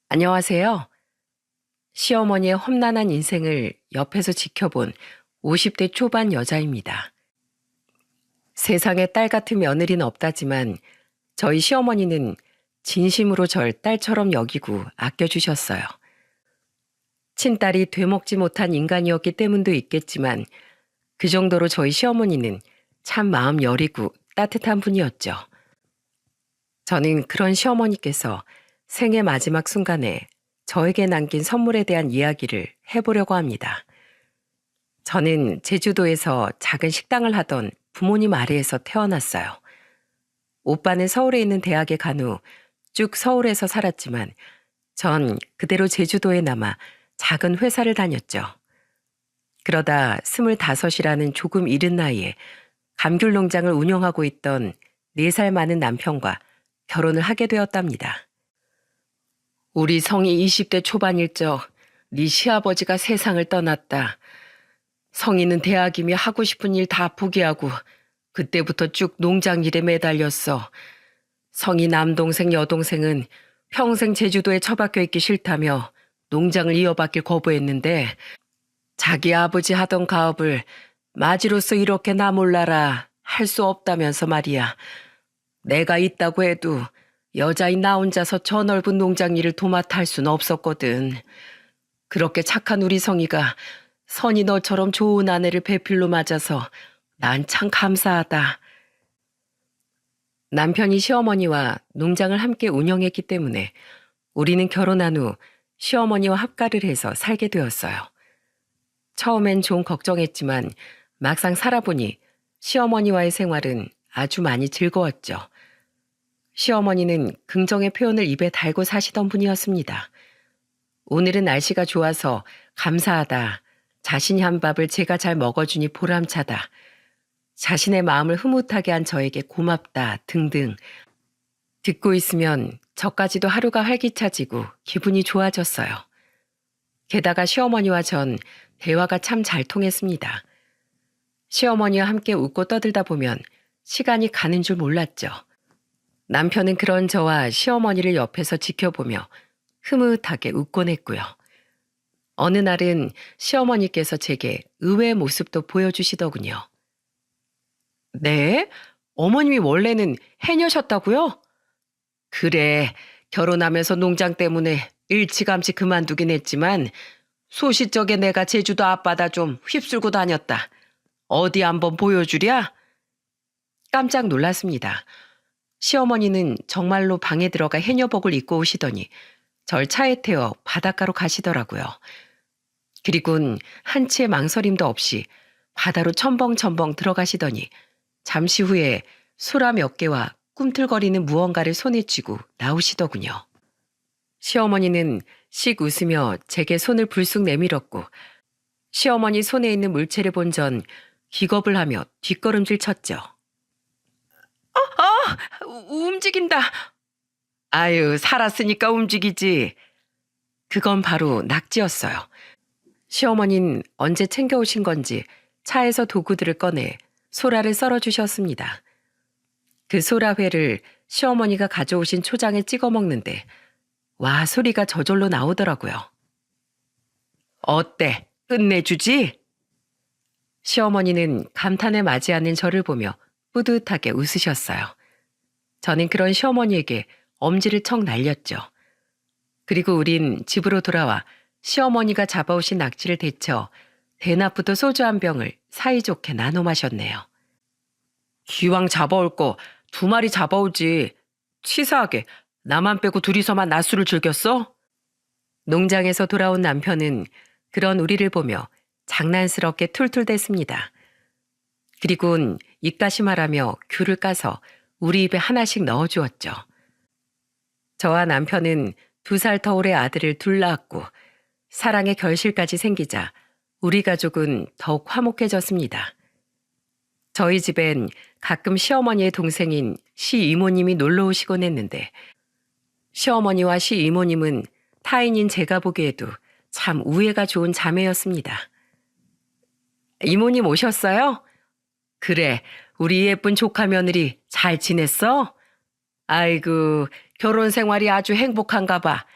안녕하세요. 시어머니의 험난한 인생을 옆에서 지켜본 50대 초반 여자입니다. 세상에 딸 같은 며느리는 없다지만 저희 시어머니는 진심으로 절 딸처럼 여기고 아껴주셨어요. 친딸이 되먹지 못한 인간이었기 때문도 있겠지만 그 정도로 저희 시어머니는 참 마음 여리고 따뜻한 분이었죠. 저는 그런 시어머니께서 생애 마지막 순간에 저에게 남긴 선물에 대한 이야기를 해보려고 합니다. 저는 제주도에서 작은 식당을 하던 부모님 아래에서 태어났어요. 오빠는 서울에 있는 대학에 간 후 쭉 서울에서 살았지만 전 그대로 제주도에 남아 작은 회사를 다녔죠. 그러다 25이라는 조금 이른 나이에 감귤 농장을 운영하고 있던 4살 많은 남편과 결혼을 하게 되었답니다. 우리 성이 20대 초반일 적 네 시아버지가 세상을 떠났다. 성이는 대학이며 하고 싶은 일 다 포기하고 그때부터 쭉 농장 일에 매달렸어. 성이 남동생 여동생은 평생 제주도에 처박혀 있기 싫다며 농장을 이어받길 거부했는데 자기 아버지 하던 가업을 마지로서 이렇게 나 몰라라 할 수 없다면서 말이야. 내가 있다고 해도 여자인 나 혼자서 저 넓은 농장 일을 도맡아 할 수는 없었거든. 그렇게 착한 우리 성이가 선이 너처럼 좋은 아내를 배필로 맞아서 난 참 감사하다. 남편이 시어머니와 농장을 함께 운영했기 때문에 우리는 결혼한 후 시어머니와 합가를 해서 살게 되었어요. 처음엔 좀 걱정했지만 막상 살아보니 시어머니와의 생활은 아주 많이 즐거웠죠. 시어머니는 긍정의 표현을 입에 달고 사시던 분이었습니다. 오늘은 날씨가 좋아서 감사하다. 자신이 한 밥을 제가 잘 먹어주니 보람차다. 자신의 마음을 흐뭇하게 한 저에게 고맙다 등등. 듣고 있으면 저까지도 하루가 활기차지고 기분이 좋아졌어요. 게다가 시어머니와 전 대화가 참 잘 통했습니다. 시어머니와 함께 웃고 떠들다 보면 시간이 가는 줄 몰랐죠. 남편은 그런 저와 시어머니를 옆에서 지켜보며 흐뭇하게 웃곤 했고요. 어느 날은 시어머니께서 제게 의외의 모습도 보여주시더군요. 네? 어머님이 원래는 해녀셨다고요? 그래, 결혼하면서 농장 때문에 일찌감치 그만두긴 했지만 소시적에 내가 제주도 앞바다 좀 휩쓸고 다녔다. 어디 한번 보여주랴? 깜짝 놀랐습니다. 시어머니는 정말로 방에 들어가 해녀복을 입고 오시더니 절 차에 태워 바닷가로 가시더라고요. 그리곤 한치의 망설임도 없이 바다로 첨벙첨벙 들어가시더니 잠시 후에 소라 몇 개와 꿈틀거리는 무언가를 손에 쥐고 나오시더군요. 시어머니는 씩 웃으며 제게 손을 불쑥 내밀었고 시어머니 손에 있는 물체를 본 전 기겁을 하며 뒷걸음질 쳤죠. 움직인다. 아유, 살았으니까 움직이지. 그건 바로 낙지였어요. 시어머니는 언제 챙겨오신 건지 차에서 도구들을 꺼내 소라를 썰어주셨습니다. 그 소라회를 시어머니가 가져오신 초장에 찍어 먹는데 와, 소리가 저절로 나오더라고요. 어때? 끝내주지? 시어머니는 감탄에 맞이 않는 저를 보며 뿌듯하게 웃으셨어요. 저는 그런 시어머니에게 엄지를 척 날렸죠. 그리고 우린 집으로 돌아와 시어머니가 잡아오신 낙지를 데쳐 대낮부터 소주 한 병을 사이좋게 나눠 마셨네요. 기왕 잡아올 거 2마리 잡아오지. 치사하게 나만 빼고 둘이서만 낮술을 즐겼어? 농장에서 돌아온 남편은 그런 우리를 보며 장난스럽게 툴툴댔습니다. 그리곤 입가심하라며 귤을 까서 우리 입에 하나씩 넣어주었죠. 저와 남편은 2살 터울의 아들을 둘 낳았고 사랑의 결실까지 생기자 우리 가족은 더욱 화목해졌습니다. 저희 집엔 가끔 시어머니의 동생인 시이모님이 놀러 오시곤 했는데 시어머니와 시이모님은 타인인 제가 보기에도 참 우애가 좋은 자매였습니다. 이모님 오셨어요? 그래, 우리 예쁜 조카 며느리 잘 지냈어? 아이고, 결혼 생활이 아주 행복한가 봐.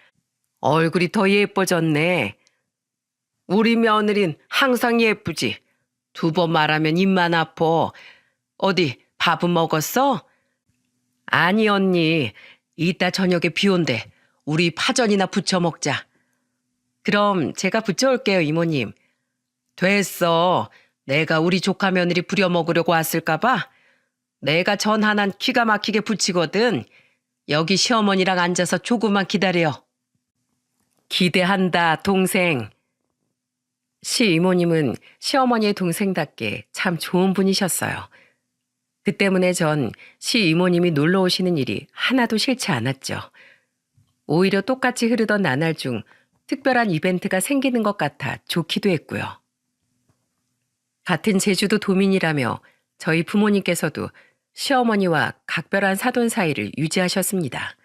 얼굴이 더 예뻐졌네. 우리 며느린 항상 예쁘지. 두 번 말하면 입만 아파. 어디 밥은 먹었어? 아니 언니. 이따 저녁에 비 온대. 우리 파전이나 부쳐 먹자. 그럼 제가 부쳐올게요 이모님. 됐어. 내가 우리 조카 며느리 부려 먹으려고 왔을까 봐. 내가 전 하나는 기가 막히게 부치거든. 여기 시어머니랑 앉아서 조금만 기다려. 기대한다 동생. 시이모님은 시어머니의 동생답게 참 좋은 분이셨어요. 그 때문에 전 시이모님이 놀러 오시는 일이 하나도 싫지 않았죠. 오히려 똑같이 흐르던 나날 중 특별한 이벤트가 생기는 것 같아 좋기도 했고요. 같은 제주도 도민이라며 저희 부모님께서도 시어머니와 각별한 사돈 사이를 유지하셨습니다.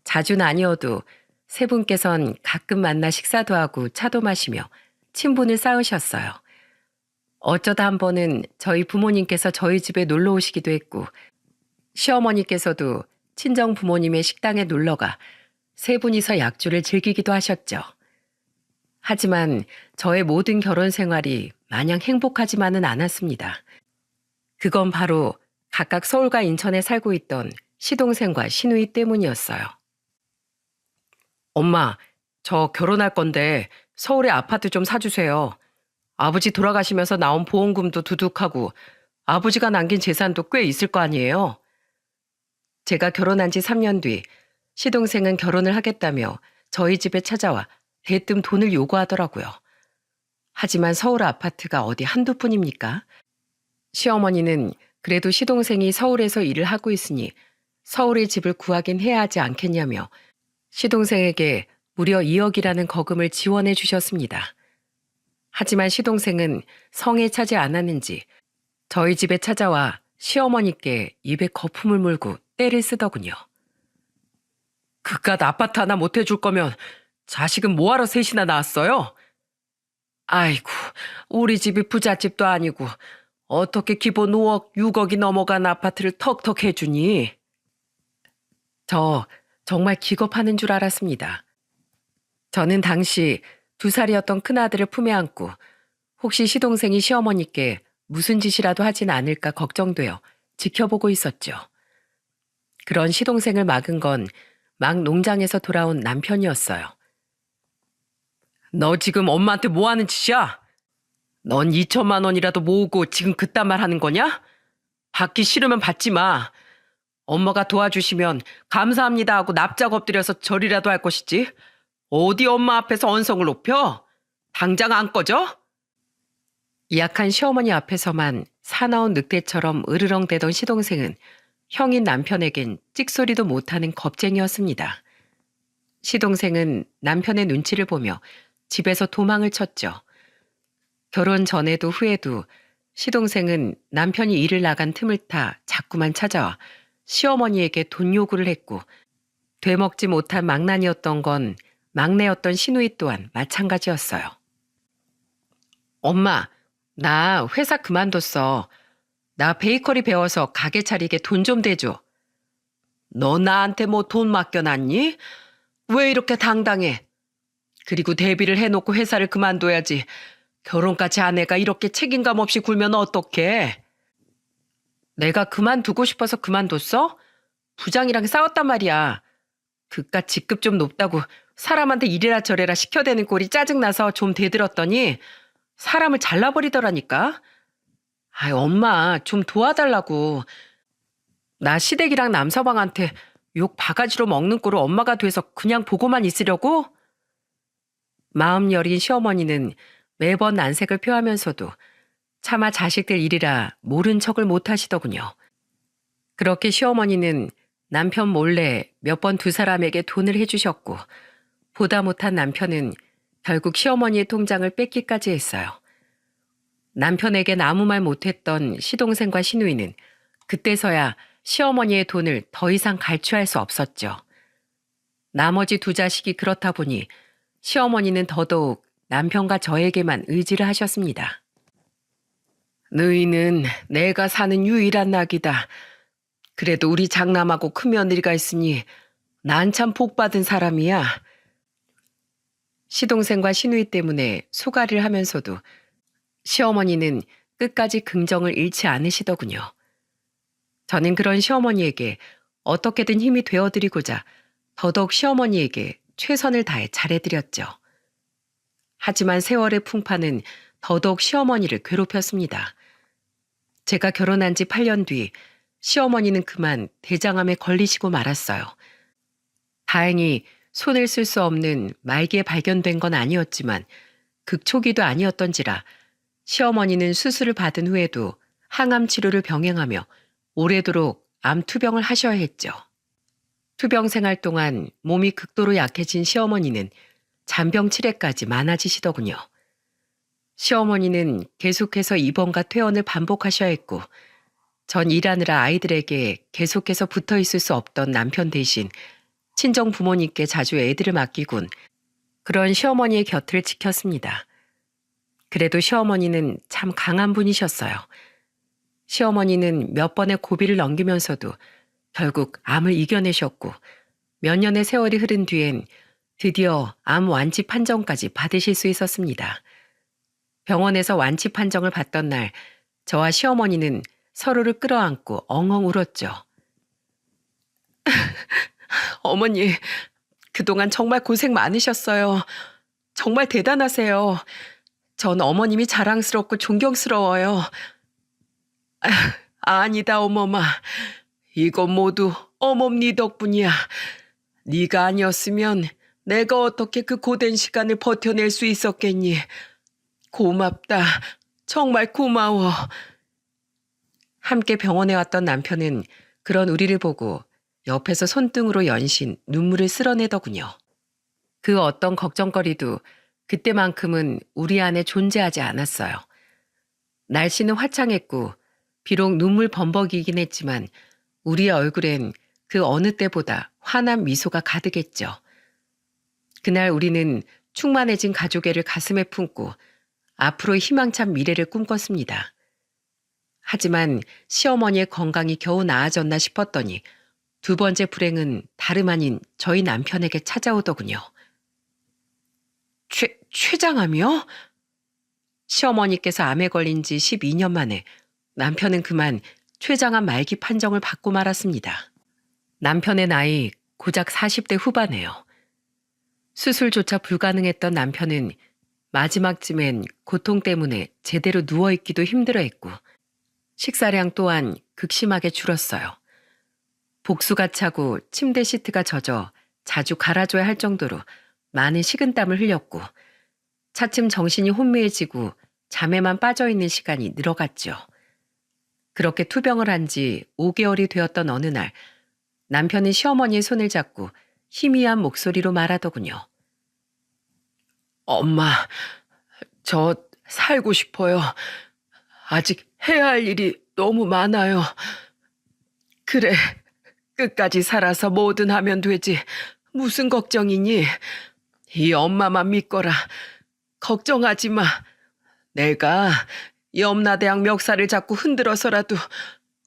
자주는 아니어도 세 분께선 가끔 만나 식사도 하고 차도 마시며 친분을 쌓으셨어요. 어쩌다 한 번은 저희 부모님께서 저희 집에 놀러 오시기도 했고 시어머니께서도 친정 부모님의 식당에 놀러가 세 분이서 약주를 즐기기도 하셨죠. 하지만 저의 모든 결혼 생활이 마냥 행복하지만은 않았습니다. 그건 바로 각각 서울과 인천에 살고 있던 시동생과 시누이 때문이었어요. 엄마, 저 결혼할 건데 서울에 아파트 좀 사주세요. 아버지 돌아가시면서 나온 보험금도 두둑하고 아버지가 남긴 재산도 꽤 있을 거 아니에요. 제가 결혼한 지 3년 뒤 시동생은 결혼을 하겠다며 저희 집에 찾아와 대뜸 돈을 요구하더라고요. 하지만 서울 아파트가 어디 한두 푼입니까? 시어머니는 그래도 시동생이 서울에서 일을 하고 있으니 서울에 집을 구하긴 해야 하지 않겠냐며 시동생에게 무려 2억이라는 거금을 지원해 주셨습니다. 하지만 시동생은 성에 차지 않았는지 저희 집에 찾아와 시어머니께 입에 거품을 물고 떼를 쓰더군요. 그깟 아파트 하나 못 해줄 거면 자식은 뭐하러 셋이나 낳았어요? 아이고, 우리 집이 부잣집도 아니고 어떻게 기본 5억, 6억이 넘어간 아파트를 턱턱 해주니? 저 정말 기겁하는 줄 알았습니다. 저는 당시 2살이었던 큰아들을 품에 안고 혹시 시동생이 시어머니께 무슨 짓이라도 하진 않을까 걱정되어 지켜보고 있었죠. 그런 시동생을 막은 건 막 농장에서 돌아온 남편이었어요. 너 지금 엄마한테 뭐 하는 짓이야? 넌 2천만 원이라도 모으고 지금 그딴 말 하는 거냐? 받기 싫으면 받지 마. 엄마가 도와주시면 감사합니다 하고 납작 엎드려서 절이라도 할 것이지. 어디 엄마 앞에서 언성을 높여? 당장 안 꺼져? 약한 시어머니 앞에서만 사나운 늑대처럼 으르렁대던 시동생은 형인 남편에겐 찍소리도 못하는 겁쟁이였습니다. 시동생은 남편의 눈치를 보며 집에서 도망을 쳤죠. 결혼 전에도 후에도 시동생은 남편이 일을 나간 틈을 타 자꾸만 찾아와 시어머니에게 돈 요구를 했고 되먹지 못한 망난이었던 건 막내였던 시누이 또한 마찬가지였어요. 엄마, 나 회사 그만뒀어. 나 베이커리 배워서 가게 차리게 돈 좀 대줘. 너 나한테 뭐 돈 맡겨놨니? 왜 이렇게 당당해? 그리고 대비를 해놓고 회사를 그만둬야지. 결혼까지 아내가 이렇게 책임감 없이 굴면 어떡해? 내가 그만두고 싶어서 그만뒀어? 부장이랑 싸웠단 말이야. 그깟 직급 좀 높다고 사람한테 이래라 저래라 시켜대는 꼴이 짜증나서 좀 대들었더니 사람을 잘라버리더라니까. 아이 엄마 좀 도와달라고. 나 시댁이랑 남서방한테 욕 바가지로 먹는 꼴을 엄마가 돼서 그냥 보고만 있으려고? 마음 여린 시어머니는 매번 난색을 표하면서도 차마 자식들 일이라 모른 척을 못하시더군요. 그렇게 시어머니는 남편 몰래 몇 번 두 사람에게 돈을 해주셨고 보다 못한 남편은 결국 시어머니의 통장을 뺏기까지 했어요. 남편에겐 아무 말 못했던 시동생과 시누이는 그때서야 시어머니의 돈을 더 이상 갈취할 수 없었죠. 나머지 두 자식이 그렇다 보니 시어머니는 더더욱 남편과 저에게만 의지를 하셨습니다. 너희는 내가 사는 유일한 낙이다. 그래도 우리 장남하고 큰며느리가 있으니 난 참 복 받은 사람이야. 시동생과 시누이 때문에 소가리를 하면서도 시어머니는 끝까지 긍정을 잃지 않으시더군요. 저는 그런 시어머니에게 어떻게든 힘이 되어드리고자 더더욱 시어머니에게 최선을 다해 잘해드렸죠. 하지만 세월의 풍파는 더더욱 시어머니를 괴롭혔습니다. 제가 결혼한 지 8년 뒤 시어머니는 그만 대장암에 걸리시고 말았어요. 다행히 손을 쓸 수 없는 말기에 발견된 건 아니었지만 극초기도 아니었던지라 시어머니는 수술을 받은 후에도 항암 치료를 병행하며 오래도록 암 투병을 하셔야 했죠. 투병 생활 동안 몸이 극도로 약해진 시어머니는 잔병 치레까지 많아지시더군요. 시어머니는 계속해서 입원과 퇴원을 반복하셔야 했고 전 일하느라 아이들에게 계속해서 붙어 있을 수 없던 남편 대신 친정 부모님께 자주 애들을 맡기곤 그런 시어머니의 곁을 지켰습니다. 그래도 시어머니는 참 강한 분이셨어요. 시어머니는 몇 번의 고비를 넘기면서도 결국 암을 이겨내셨고 몇 년의 세월이 흐른 뒤엔 드디어 암 완치 판정까지 받으실 수 있었습니다. 병원에서 완치 판정을 받던 날 저와 시어머니는 서로를 끌어안고 엉엉 울었죠. 어머니, 그동안 정말 고생 많으셨어요. 정말 대단하세요. 전 어머님이 자랑스럽고 존경스러워요. 아니다, 어머마. 이건 모두 어멈니 덕분이야. 네가 아니었으면 내가 어떻게 그 고된 시간을 버텨낼 수 있었겠니. 고맙다. 정말 고마워. 함께 병원에 왔던 남편은 그런 우리를 보고 옆에서 손등으로 연신 눈물을 쓸어내더군요. 그 어떤 걱정거리도 그때만큼은 우리 안에 존재하지 않았어요. 날씨는 화창했고 비록 눈물 범벅이긴 했지만 우리의 얼굴엔 그 어느 때보다 환한 미소가 가득했죠. 그날 우리는 충만해진 가족애를 가슴에 품고 앞으로의 희망찬 미래를 꿈꿨습니다. 하지만 시어머니의 건강이 겨우 나아졌나 싶었더니 두 번째 불행은 다름 아닌 저희 남편에게 찾아오더군요. 췌장암이요? 시어머니께서 암에 걸린 지 12년 만에 남편은 그만 췌장암 말기 판정을 받고 말았습니다. 남편의 나이 고작 40대 후반이에요. 수술조차 불가능했던 남편은 마지막쯤엔 고통 때문에 제대로 누워있기도 힘들어했고 식사량 또한 극심하게 줄었어요. 복수가 차고 침대 시트가 젖어 자주 갈아줘야 할 정도로 많은 식은땀을 흘렸고 차츰 정신이 혼미해지고 잠에만 빠져있는 시간이 늘어갔죠. 그렇게 투병을 한 지 5개월이 되었던 어느 날 남편은 시어머니의 손을 잡고 희미한 목소리로 말하더군요. 엄마, 저 살고 싶어요. 아직 해야 할 일이 너무 많아요. 그래, 끝까지 살아서 뭐든 하면 되지. 무슨 걱정이니? 이 엄마만 믿거라. 걱정하지 마. 내가 염라대왕 멱살을 잡고 흔들어서라도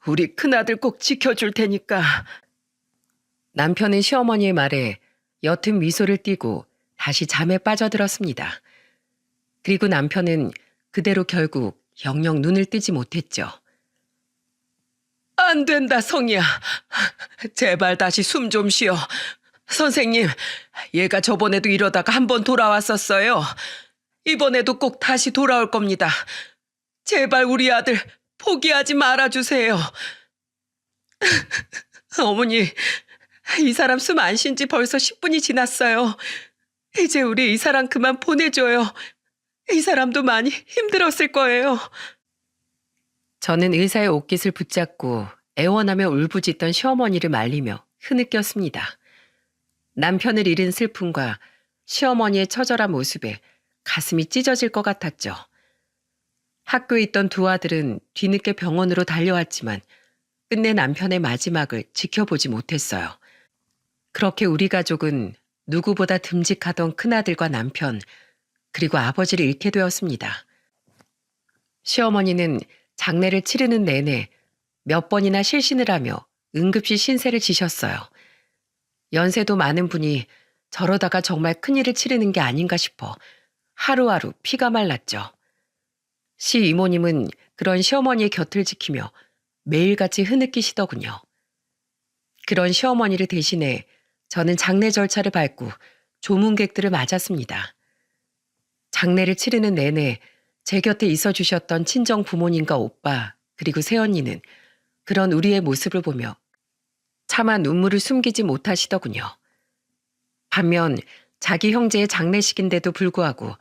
우리 큰아들 꼭 지켜줄 테니까. 남편은 시어머니의 말에 옅은 미소를 띠고 다시 잠에 빠져들었습니다. 그리고 남편은 그대로 결국 영영 눈을 뜨지 못했죠. 안 된다, 성이야. 제발 다시 숨 좀 쉬어. 선생님, 얘가 저번에도 이러다가 한 번 돌아왔었어요. 이번에도 꼭 다시 돌아올 겁니다. 제발 우리 아들 포기하지 말아주세요. 어머니, 이 사람 숨 안 쉰 지 벌써 10분이 지났어요. 이제 우리 이 사람 그만 보내줘요. 이 사람도 많이 힘들었을 거예요. 저는 의사의 옷깃을 붙잡고 애원하며 울부짖던 시어머니를 말리며 흐느꼈습니다. 남편을 잃은 슬픔과 시어머니의 처절한 모습에 가슴이 찢어질 것 같았죠. 학교에 있던 두 아들은 뒤늦게 병원으로 달려왔지만 끝내 남편의 마지막을 지켜보지 못했어요. 그렇게 우리 가족은 누구보다 듬직하던 큰아들과 남편, 그리고 아버지를 잃게 되었습니다. 시어머니는 장례를 치르는 내내 몇 번이나 실신을 하며 응급실 신세를 지셨어요. 연세도 많은 분이 저러다가 정말 큰일을 치르는 게 아닌가 싶어 하루하루 피가 말랐죠. 시 이모님은 그런 시어머니의 곁을 지키며 매일같이 흐느끼시더군요. 그런 시어머니를 대신해 저는 장례 절차를 밟고 조문객들을 맞았습니다. 장례를 치르는 내내 제 곁에 있어 주셨던 친정 부모님과 오빠 그리고 새언니는 그런 우리의 모습을 보며 차마 눈물을 숨기지 못하시더군요. 반면 자기 형제의 장례식인데도 불구하고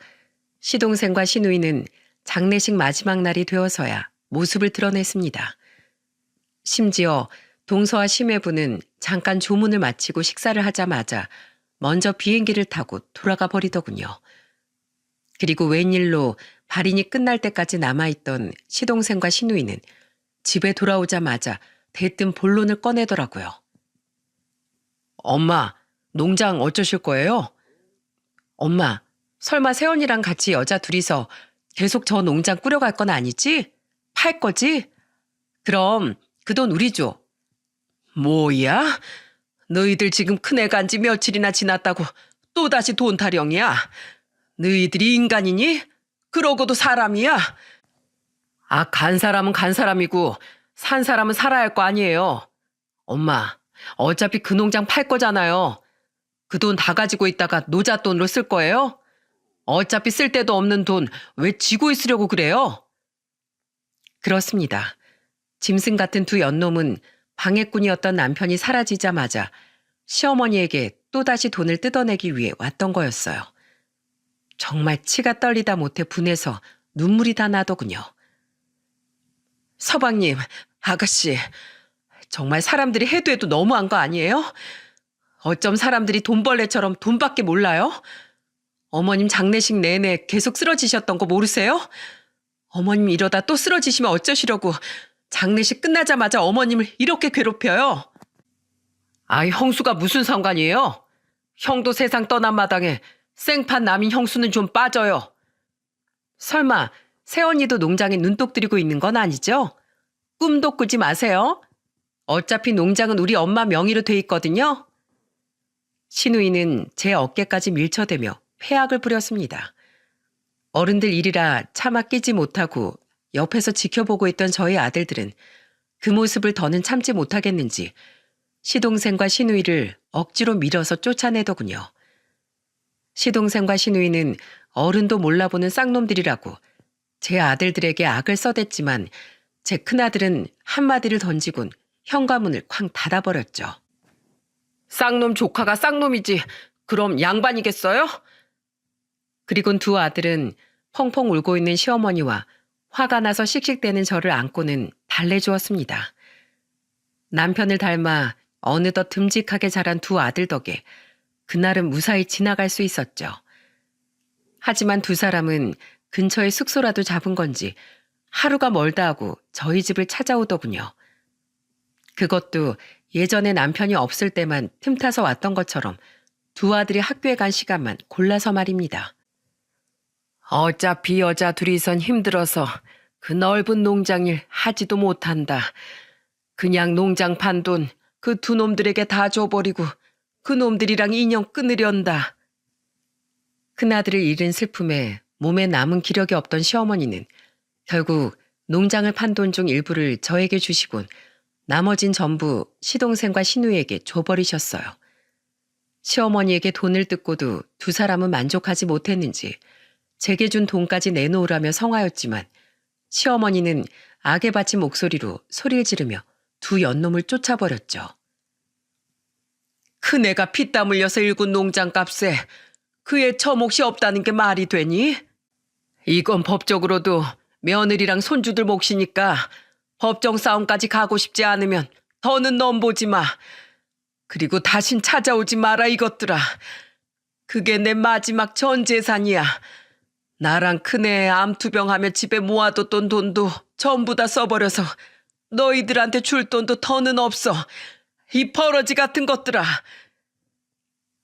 시동생과 시누이는 장례식 마지막 날이 되어서야 모습을 드러냈습니다. 심지어 동서와 심해부는 잠깐 조문을 마치고 식사를 하자마자 먼저 비행기를 타고 돌아가 버리더군요. 그리고 웬일로 발인이 끝날 때까지 남아있던 시동생과 시누이는 집에 돌아오자마자 대뜸 본론을 꺼내더라고요. 엄마, 농장 어쩌실 거예요? 엄마, 설마 새언니랑 같이 여자 둘이서 계속 저 농장 꾸려갈 건 아니지? 팔 거지? 그럼 그 돈 우리 줘. 뭐야? 너희들 지금 큰애 간 지 며칠이나 지났다고 또다시 돈 타령이야? 너희들이 인간이니? 그러고도 사람이야? 간 사람은 간 사람이고 산 사람은 살아야 할 거 아니에요. 엄마, 어차피 그 농장 팔 거잖아요. 그 돈 다 가지고 있다가 노잣돈으로 쓸 거예요? 어차피 쓸 데도 없는 돈 왜 쥐고 있으려고 그래요? 그렇습니다. 짐승 같은 두 연놈은 방해꾼이었던 남편이 사라지자마자 시어머니에게 또다시 돈을 뜯어내기 위해 왔던 거였어요. 정말 치가 떨리다 못해 분해서 눈물이 다 나더군요. 서방님, 아가씨, 정말 사람들이 해도 해도 너무한 거 아니에요? 어쩜 사람들이 돈벌레처럼 돈밖에 몰라요? 어머님 장례식 내내 계속 쓰러지셨던 거 모르세요? 어머님 이러다 또 쓰러지시면 어쩌시려고 장례식 끝나자마자 어머님을 이렇게 괴롭혀요? 형수가 무슨 상관이에요? 형도 세상 떠난 마당에 생판 남인 형수는 좀 빠져요. 설마 새언니도 농장에 눈독 들이고 있는 건 아니죠? 꿈도 꾸지 마세요. 어차피 농장은 우리 엄마 명의로 돼 있거든요. 시누이는 제 어깨까지 밀쳐대며 패악을 부렸습니다. 어른들 일이라 차마 끼지 못하고 옆에서 지켜보고 있던 저희 아들들은 그 모습을 더는 참지 못하겠는지 시동생과 시누이를 억지로 밀어서 쫓아내더군요. 시동생과 시누이는 어른도 몰라보는 쌍놈들이라고 제 아들들에게 악을 써댔지만 제 큰아들은 한마디를 던지곤 현관문을 쾅 닫아버렸죠. 쌍놈 조카가 쌍놈이지 그럼 양반이겠어요? 그리곤 두 아들은 펑펑 울고 있는 시어머니와 화가 나서 씩씩대는 저를 안고는 달래주었습니다. 남편을 닮아 어느덧 듬직하게 자란 두 아들 덕에 그날은 무사히 지나갈 수 있었죠. 하지만 두 사람은 근처에 숙소라도 잡은 건지 하루가 멀다 하고 저희 집을 찾아오더군요. 그것도 예전에 남편이 없을 때만 틈타서 왔던 것처럼 두 아들이 학교에 간 시간만 골라서 말입니다. 어차피 여자 둘이선 힘들어서 그 넓은 농장일 하지도 못한다. 그냥 농장 판 돈 그 두 놈들에게 다 줘버리고 그 놈들이랑 인연 끊으련다. 큰아들을 잃은 슬픔에 몸에 남은 기력이 없던 시어머니는 결국 농장을 판 돈 중 일부를 저에게 주시곤 나머진 전부 시동생과 시누이에게 줘버리셨어요. 시어머니에게 돈을 뜯고도 두 사람은 만족하지 못했는지 제게 준 돈까지 내놓으라며 성하였지만 시어머니는 악에 바친 목소리로 소리를 지르며 두 연놈을 쫓아버렸죠. 큰애가 피땀 흘려서 일군 농장값에 그의 처몫이 없다는 게 말이 되니? 이건 법적으로도 며느리랑 손주들 몫이니까 법정 싸움까지 가고 싶지 않으면 더는 넘보지 마. 그리고 다신 찾아오지 마라 이것들아. 그게 내 마지막 전 재산이야. 나랑 큰애 암투병하며 집에 모아뒀던 돈도 전부 다 써버려서 너희들한테 줄 돈도 더는 없어. 이 버러지 같은 것들아.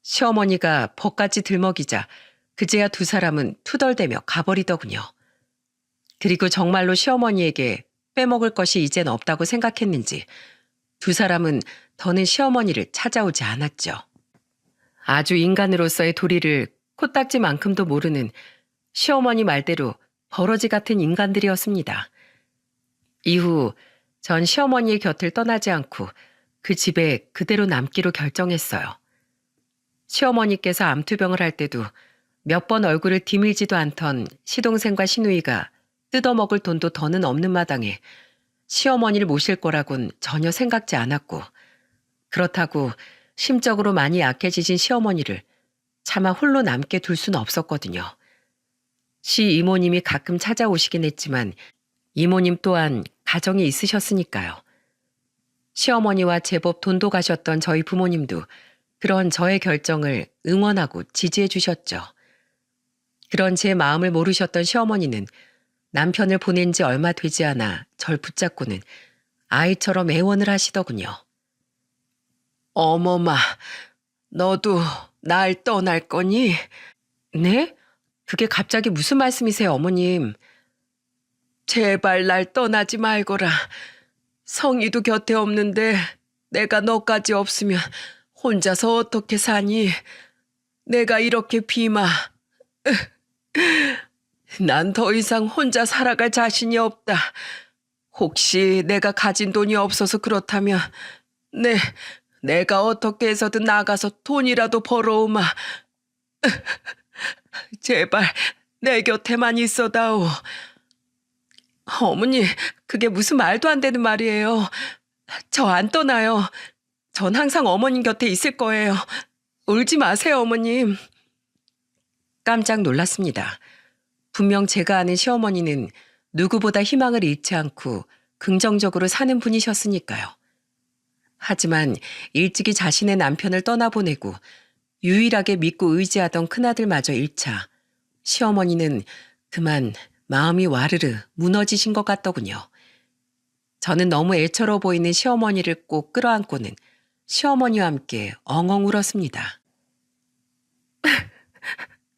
시어머니가 벗같이 들먹이자 그제야 두 사람은 투덜대며 가버리더군요. 그리고 정말로 시어머니에게 빼먹을 것이 이젠 없다고 생각했는지 두 사람은 더는 시어머니를 찾아오지 않았죠. 아주 인간으로서의 도리를 코딱지만큼도 모르는 시어머니 말대로 버러지 같은 인간들이었습니다. 이후 전 시어머니의 곁을 떠나지 않고 그 집에 그대로 남기로 결정했어요. 시어머니께서 암투병을 할 때도 몇 번 얼굴을 디밀지도 않던 시동생과 시누이가 뜯어먹을 돈도 더는 없는 마당에 시어머니를 모실 거라곤 전혀 생각지 않았고, 그렇다고 심적으로 많이 약해지신 시어머니를 차마 홀로 남게 둘 수는 없었거든요. 시 이모님이 가끔 찾아오시긴 했지만 이모님 또한 가정이 있으셨으니까요. 시어머니와 제법 돈도 가셨던 저희 부모님도 그런 저의 결정을 응원하고 지지해 주셨죠. 그런 제 마음을 모르셨던 시어머니는 남편을 보낸 지 얼마 되지 않아 절 붙잡고는 아이처럼 애원을 하시더군요. 어머마, 너도 날 떠날 거니? 네? 그게 갑자기 무슨 말씀이세요, 어머님? 제발 날 떠나지 말거라. 성희도 곁에 없는데 내가 너까지 없으면 혼자서 어떻게 사니? 내가 이렇게 비마. 난 더 이상 혼자 살아갈 자신이 없다. 혹시 내가 가진 돈이 없어서 그렇다면 내가 어떻게 해서든 나가서 돈이라도 벌어오마. 제발 내 곁에만 있어다오. 어머니, 그게 무슨 말도 안 되는 말이에요. 저 안 떠나요. 전 항상 어머님 곁에 있을 거예요. 울지 마세요, 어머님. 깜짝 놀랐습니다. 분명 제가 아는 시어머니는 누구보다 희망을 잃지 않고 긍정적으로 사는 분이셨으니까요. 하지만 일찍이 자신의 남편을 떠나보내고 유일하게 믿고 의지하던 큰아들마저 잃자 시어머니는 그만 마음이 와르르 무너지신 것 같더군요. 저는 너무 애처로 보이는 시어머니를 꼭 끌어안고는 시어머니와 함께 엉엉 울었습니다.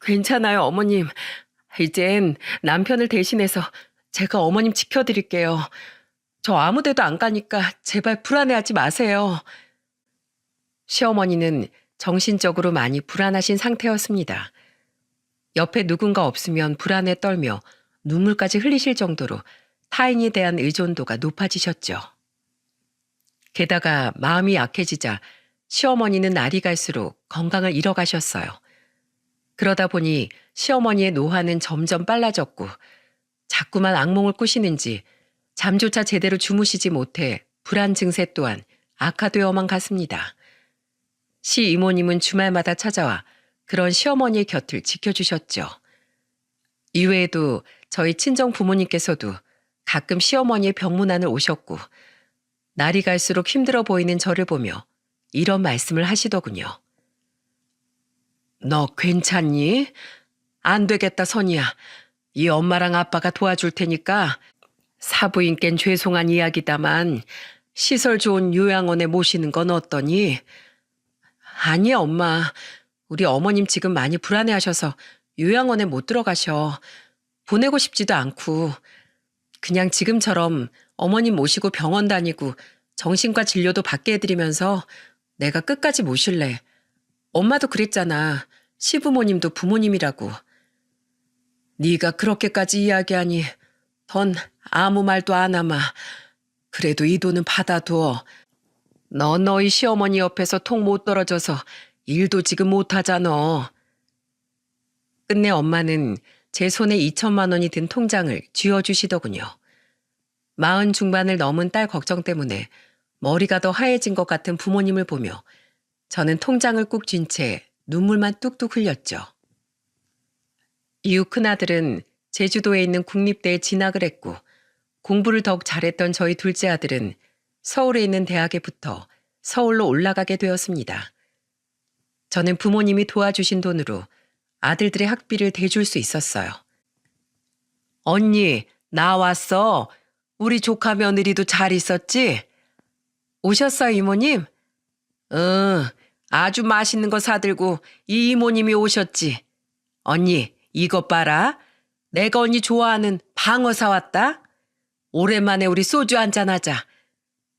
괜찮아요, 어머님. 이젠 남편을 대신해서 제가 어머님 지켜드릴게요. 저 아무 데도 안 가니까 제발 불안해하지 마세요. 시어머니는 정신적으로 많이 불안하신 상태였습니다. 옆에 누군가 없으면 불안에 떨며 눈물까지 흘리실 정도로 타인에 대한 의존도가 높아지셨죠. 게다가 마음이 약해지자 시어머니는 날이 갈수록 건강을 잃어가셨어요. 그러다 보니 시어머니의 노화는 점점 빨라졌고 자꾸만 악몽을 꾸시는지 잠조차 제대로 주무시지 못해 불안 증세 또한 악화되어만 갔습니다. 시 이모님은 주말마다 찾아와 그런 시어머니의 곁을 지켜주셨죠. 이외에도 저희 친정 부모님께서도 가끔 시어머니의 병문안을 오셨고 날이 갈수록 힘들어 보이는 저를 보며 이런 말씀을 하시더군요. 너 괜찮니? 안 되겠다, 선이야. 이 엄마랑 아빠가 도와줄 테니까 사부인께는 죄송한 이야기다만 시설 좋은 요양원에 모시는 건 어떠니? 아니, 엄마. 우리 어머님 지금 많이 불안해하셔서 요양원에 못 들어가셔. 보내고 싶지도 않고 그냥 지금처럼 어머님 모시고 병원 다니고 정신과 진료도 받게 해드리면서 내가 끝까지 모실래. 엄마도 그랬잖아. 시부모님도 부모님이라고. 네가 그렇게까지 이야기하니 넌 아무 말도 안 하마. 그래도 이 돈은 받아둬. 너희 시어머니 옆에서 통 못 떨어져서 일도 지금 못하잖아. 끝내 엄마는 제 손에 2천만 원이 든 통장을 쥐어주시더군요. 40 중반을 넘은 딸 걱정 때문에 머리가 더 하얘진 것 같은 부모님을 보며 저는 통장을 꾹 쥔 채 눈물만 뚝뚝 흘렸죠. 이후 큰아들은 제주도에 있는 국립대에 진학을 했고 공부를 더욱 잘했던 저희 둘째 아들은 서울에 있는 대학에 붙어 서울로 올라가게 되었습니다. 저는 부모님이 도와주신 돈으로 아들들의 학비를 대줄 수 있었어요. 언니, 나 왔어. 우리 조카 며느리도 잘 있었지? 오셨어요, 이모님? 응, 아주 맛있는 거 사들고 이 이모님이 오셨지. 언니, 이것 봐라. 내가 언니 좋아하는 방어 사왔다. 오랜만에 우리 소주 한잔하자.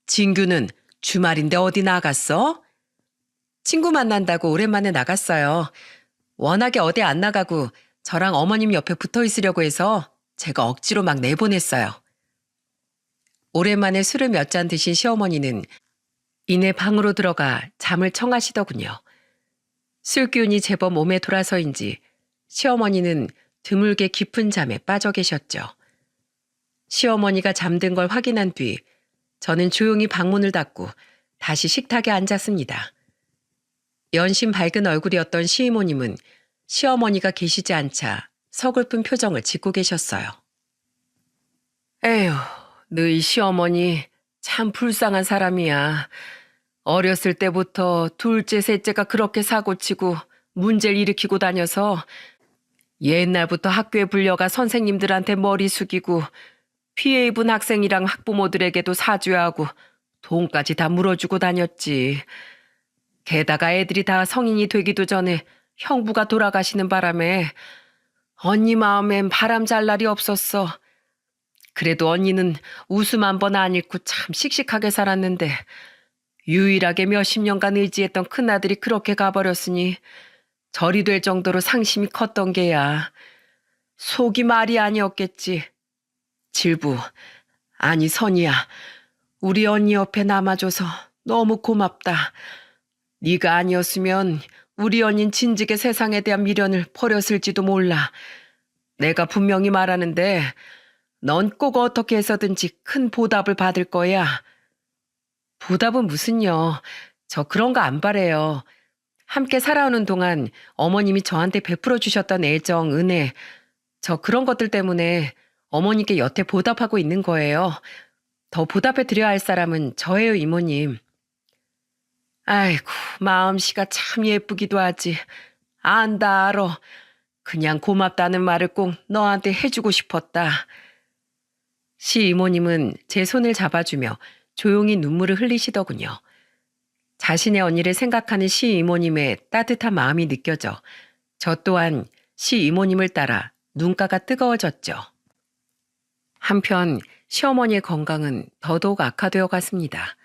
진규는 주말인데 어디 나갔어? 친구 만난다고 오랜만에 나갔어요. 워낙에 어디 안 나가고 저랑 어머님 옆에 붙어 있으려고 해서 제가 억지로 막 내보냈어요. 오랜만에 술을 몇 잔 드신 시어머니는 이내 방으로 들어가 잠을 청하시더군요. 술 기운이 제법 몸에 돌아서인지 시어머니는 드물게 깊은 잠에 빠져 계셨죠. 시어머니가 잠든 걸 확인한 뒤 저는 조용히 방문을 닫고 다시 식탁에 앉았습니다. 연신 밝은 얼굴이었던 시이모님은 시어머니가 계시지 않자 서글픈 표정을 짓고 계셨어요. 에휴, 너희 시어머니 참 불쌍한 사람이야. 어렸을 때부터 둘째, 셋째가 그렇게 사고치고 문제를 일으키고 다녀서 옛날부터 학교에 불려가 선생님들한테 머리 숙이고 피해 입은 학생이랑 학부모들에게도 사죄하고 돈까지 다 물어주고 다녔지. 게다가 애들이 다 성인이 되기도 전에 형부가 돌아가시는 바람에 언니 마음엔 바람 잘 날이 없었어. 그래도 언니는 웃음 한 번 안 잃고 참 씩씩하게 살았는데 유일하게 몇십 년간 의지했던 큰아들이 그렇게 가버렸으니 절이 될 정도로 상심이 컸던 게야. 속이 말이 아니었겠지. 질부, 아니 선이야. 우리 언니 옆에 남아줘서 너무 고맙다. 네가 아니었으면 우리 언닌 진즉에 세상에 대한 미련을 버렸을지도 몰라. 내가 분명히 말하는데 넌 꼭 어떻게 해서든지 큰 보답을 받을 거야. 보답은 무슨요. 저 그런 거 안 바래요. 함께 살아오는 동안 어머님이 저한테 베풀어 주셨던 애정, 은혜, 저 그런 것들 때문에 어머니께 여태 보답하고 있는 거예요. 더 보답해 드려야 할 사람은 저예요, 이모님. 아이고, 마음씨가 참 예쁘기도 하지. 안다 알아. 그냥 고맙다는 말을 꼭 너한테 해주고 싶었다. 시 이모님은 제 손을 잡아주며 조용히 눈물을 흘리시더군요. 자신의 언니를 생각하는 시 이모님의 따뜻한 마음이 느껴져 저 또한 시 이모님을 따라 눈가가 뜨거워졌죠. 한편 시어머니의 건강은 더더욱 악화되어 갔습니다.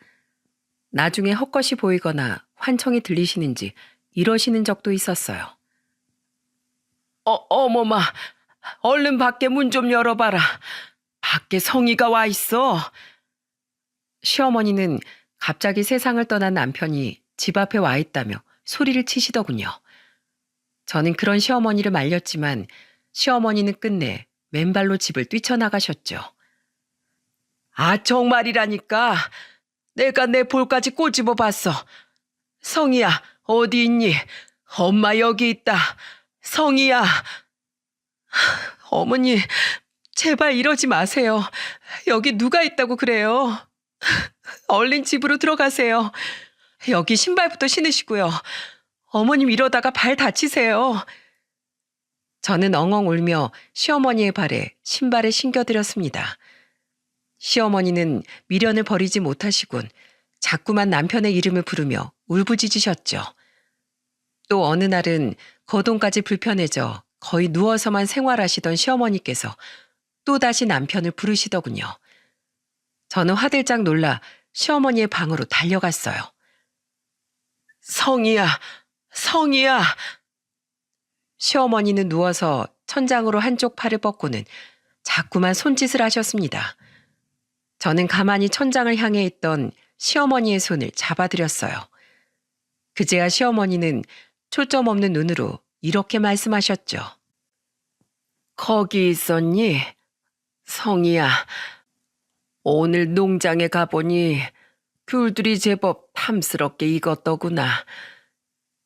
나중에 헛것이 보이거나 환청이 들리시는지 이러시는 적도 있었어요. 어머마, 얼른 밖에 문 좀 열어봐라. 밖에 성희가 와 있어. 시어머니는 갑자기 세상을 떠난 남편이 집 앞에 와 있다며 소리를 치시더군요. 저는 그런 시어머니를 말렸지만 시어머니는 끝내 맨발로 집을 뛰쳐나가셨죠. 아, 정말이라니까. 내가 내 볼까지 꼬집어 봤어. 성희야, 어디 있니? 엄마 여기 있다. 성희야. 어머니, 제발 이러지 마세요. 여기 누가 있다고 그래요. 얼른 집으로 들어가세요. 여기 신발부터 신으시고요. 어머님 이러다가 발 다치세요. 저는 엉엉 울며 시어머니의 발에 신발을 신겨드렸습니다. 시어머니는 미련을 버리지 못하시곤 자꾸만 남편의 이름을 부르며 울부짖으셨죠. 또 어느 날은 거동까지 불편해져 거의 누워서만 생활하시던 시어머니께서 또다시 남편을 부르시더군요. 저는 화들짝 놀라 시어머니의 방으로 달려갔어요. 성희야, 성희야. 시어머니는 누워서 천장으로 한쪽 팔을 뻗고는 자꾸만 손짓을 하셨습니다. 저는 가만히 천장을 향해 있던 시어머니의 손을 잡아드렸어요. 그제야 시어머니는 초점 없는 눈으로 이렇게 말씀하셨죠. 거기 있었니? 성희야, 오늘 농장에 가보니 귤들이 제법 탐스럽게 익었더구나.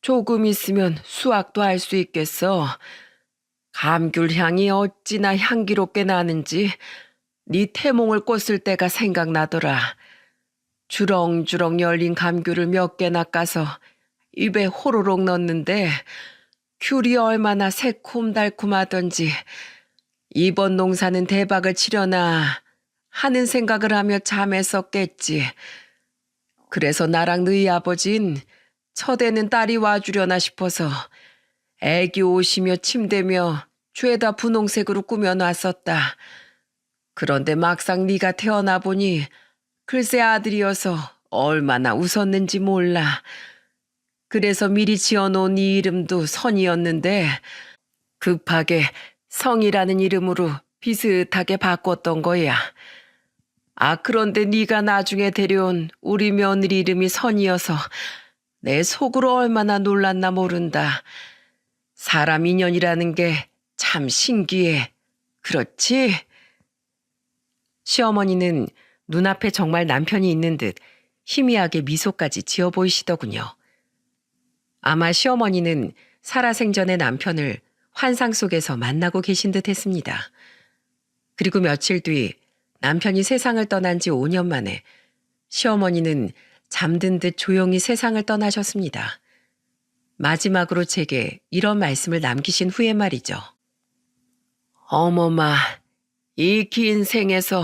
조금 있으면 수확도 할 수 있겠어. 감귤 향이 어찌나 향기롭게 나는지 네 태몽을 꽂을 때가 생각나더라. 주렁주렁 열린 감귤을 몇 개나 까서 입에 호로록 넣었는데 귤이 얼마나 새콤달콤하던지 이번 농사는 대박을 치려나 하는 생각을 하며 잠에서 깼지. 그래서 나랑 너희 아버진 첫에는 딸이 와주려나 싶어서 애기 옷이며 침대며 죄다 분홍색으로 꾸며놨었다. 그런데 막상 네가 태어나 보니 글쎄 아들이어서 얼마나 웃었는지 몰라. 그래서 미리 지어놓은 네 이름도 선이었는데 급하게 성이라는 이름으로 비슷하게 바꿨던 거야. 그런데 네가 나중에 데려온 우리 며느리 이름이 선이어서 내 속으로 얼마나 놀랐나 모른다. 사람 인연이라는 게 참 신기해. 그렇지? 시어머니는 눈앞에 정말 남편이 있는 듯 희미하게 미소까지 지어 보이시더군요. 아마 시어머니는 살아생전의 남편을 환상 속에서 만나고 계신 듯 했습니다. 그리고 며칠 뒤 남편이 세상을 떠난 지 5년 만에 시어머니는 잠든 듯 조용히 세상을 떠나셨습니다. 마지막으로 제게 이런 말씀을 남기신 후에 말이죠. 어머마, 이 긴 생에서